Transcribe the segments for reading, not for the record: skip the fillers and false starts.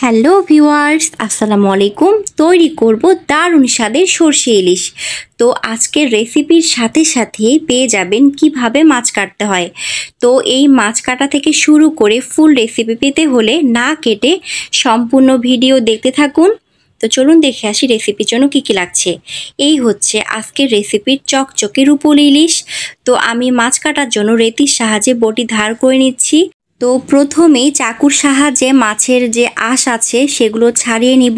Hello viewers, আসসালামু আলাইকুম। তৈরি করব দারুণ স্বাদের সরষে ইলিশ। তো আজকের রেসিপির সাথে সাথে পেয়ে যাবেন কিভাবে মাছ কাটতে হয়। তো এই মাছ কাটা থেকে শুরু করে ফুল রেসিপি পেতে হলে না কেটে সম্পূর্ণ ভিডিও দেখতে থাকুন। তো চলুন দেখে আসি রেসিপির জন্য কী কী লাগছে। এই হচ্ছে আজকের রেসিপির চকচকে রুপোল ইলিশ। তো আমি মাছ কাটার জন্য রেতির সাহায্যে বটি ধার করে নিচ্ছি। তো প্রথমেই চাকুর সাহায্যে মাছের যে আঁশ আছে সেগুলো ছাড়িয়ে নিব।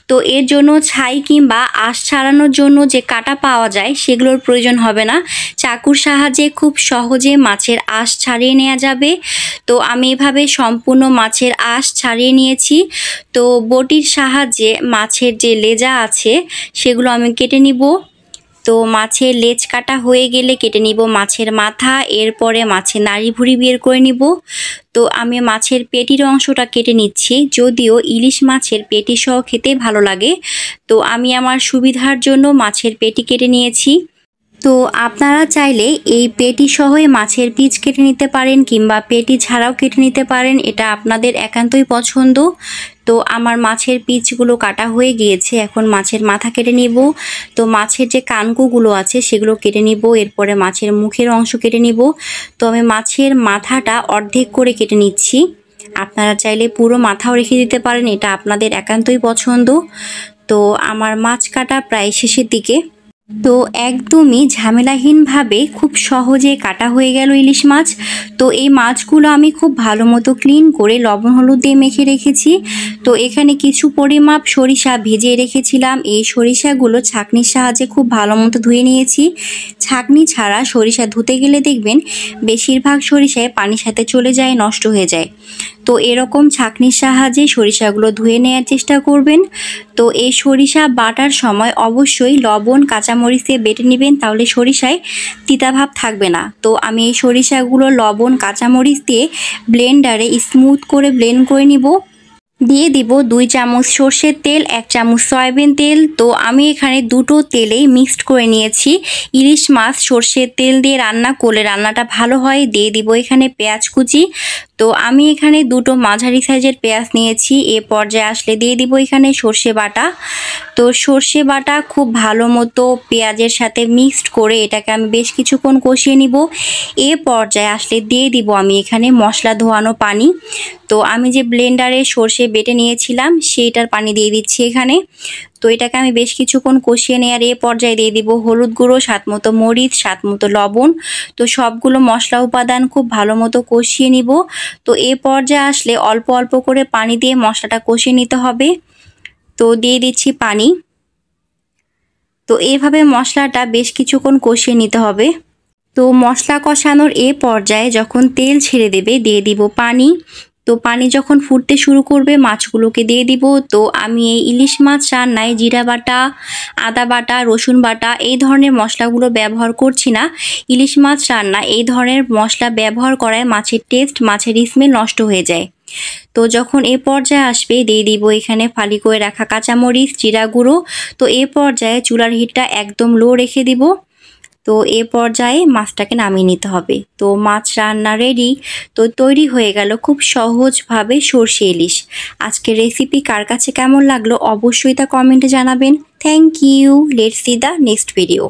তো এর জন্য ছাই কিংবা আঁশ ছাড়ানোর জন্য যে কাঁটা পাওয়া যায় সেগুলোর প্রয়োজন হবে না। চাকুর সাহায্যে খুব সহজে মাছের আঁশ ছাড়িয়ে নেওয়া যাবে। তো আমি এভাবে সম্পূর্ণ মাছের আঁশ ছাড়িয়ে নিয়েছি। তো বটির সাহায্যে মাছের যে লেজা আছে সেগুলো আমি কেটে নিব। তো মাছের লেজ কাটা হয়ে গেলে কেটে নিব মাছের মাথা, এরপরে মাছের নাড়ি ভুঁড়ি বের করে নিব। তো আমি মাছের পেটির অংশটা কেটে নিচ্ছি, যদিও ইলিশ মাছের পেটি সহ খেতে ভালো লাগে। তো আমি আমার সুবিধার জন্য মাছের পেটি কেটে নিয়েছি। তো আপনারা চাইলে এই পেটি সহই মাছের পিচ কেটে নিতে পারেন কিংবা পেটি ছাড়াও কেটে নিতে পারেন, এটা আপনাদের একান্তই পছন্দ। তো আমার মাছের পিচগুলো কাটা হয়ে গিয়েছে, এখন মাছের মাথা কেটে নিব। তো মাছের যে কানকুগুলো আছে সেগুলো কেটে নিব, এরপরে মাছের মুখের অংশ কেটে নিব। তো আমি মাছের মাথাটা অর্ধেক করে কেটে নিচ্ছি। আপনারা চাইলে পুরো মাথাও রেখে দিতে পারেন, এটা আপনাদের একান্তই পছন্দ। তো আমার মাছ কাটা প্রায় শেষের দিকে। তো একদমই ঝামেলাহীনভাবে খুব সহজে কাটা হয়ে গেল ইলিশ মাছ। তো এই মাছগুলো আমি খুব ভালো মতো ক্লিন করে লবণ হলুদ দিয়ে মেখে রেখেছি। তো এখানে কিছু পরিমাপ সরিষা ভিজিয়ে রেখেছিলাম, এই সরিষাগুলো ছাঁকনির সাহায্যে খুব ভালো মতো ধুয়ে নিয়েছি। ছাঁকনি ছাড়া সরিষা ধুতে গেলে দেখবেন বেশিরভাগ সরিষায় পানির সাথে চলে যায়, নষ্ট হয়ে যায়। তো এরকম ছাঁকনির সাহায্যে সরিষাগুলো ধুয়ে নেওয়ার চেষ্টা করবেন। তো এই সরিষা বাটার সময় অবশ্যই লবণ কাঁচামরিচ দিয়ে বেটে নেবেন, তাহলে সরিষায় তিতাভাব থাকবে না। তো আমি এই সরিষাগুলো লবণ কাঁচামরিচ দিয়ে ব্লেন্ডারে স্মুথ করে ব্লেন্ড করে নিব। দিয়ে দিব 2 চামচ সর্ষের তেল, 1 চামচ সয়াবিন তেল। তো আমি এখানে দুটো তেলেই মিক্সড করে নিয়েছি। ইলিশ মাছ সর্ষের তেল দিয়ে রান্না করলে রান্নাটা ভালো হয়। দিয়ে দিব এখানে পেঁয়াজ কুচি। তো আমি এখানে দুটো মাঝারি সাইজের পেঁয়াজ নিয়েছি। এ পর্যায়ে আসলে দিয়ে দিব এখানে সর্ষে বাটা। তো সর্ষে বাটা খুব ভালো মতো পেঁয়াজের সাথে মিক্সড করে এটাকে আমি বেশ কিছুক্ষণ কষিয়ে নিব। এ পর্যায়ে আসলে দিয়ে দিব আমি এখানে মশলা ধোয়ানো পানি। তো আমি যে ব্লেন্ডারে সর্ষে বেটে নিয়েছিলাম সেইটার পানি দিয়ে দিচ্ছি এখানে। তো এটাকে আমি বেশ কিছুক্ষণ কষিয়ে নেওয়ার এ পর্যায়ে দিয়ে দিব হলুদ গুঁড়ো, স্বাদমতো মরিচ, স্বাদমতো লবণ। তো সবগুলো মশলা উপাদান খুব ভালো মতো কষিয়ে নিব। তো এ পর্যায়ে আসলে অল্প অল্প করে পানি দিয়ে মশলাটা কষিয়ে নিতে হবে। তো দিয়ে দিচ্ছি পানি। তো এইভাবে মশলাটা বেশ কিছুক্ষণ কষিয়ে নিতে হবে। তো মশলা কষানোর এ পর্যায়ে যখন তেল ছেড়ে দেবে দিয়ে দিব পানি। তো পানি যখন ফুটতে শুরু করবে মাছগুলোকে দিয়ে দিব। তো আমি এই ইলিশ মাছ রান্নায় জিরা বাটা, আদা বাটা, রসুন বাটা এই ধরনের মশলাগুলো ব্যবহার করছি না। ইলিশ মাছ রান্না এই ধরনের মশলা ব্যবহার করায় মাছের টেস্ট, মাছের স্মেল নষ্ট হয়ে যায়। তো যখন এ পর্যায়ে আসবে দিয়ে দিব এখানে ফালি করে রাখা কাঁচামরিচ, জিরা গুঁড়ো। তো এ পর্যায়ে চুলার হিটটা একদম লো রেখে দিব। তো এ পর্যায়ে মাছটাকে নামিয়ে নিতে হবে। তো মাছ রান্না রেডি। তো তৈরি হয়ে গেল খুব সহজভাবে সরষে ইলিশ। আজকের রেসিপি কার কাছে কেমন লাগলো অবশ্যই তা কমেন্টে জানাবেন। Thank you. Let's see the next video.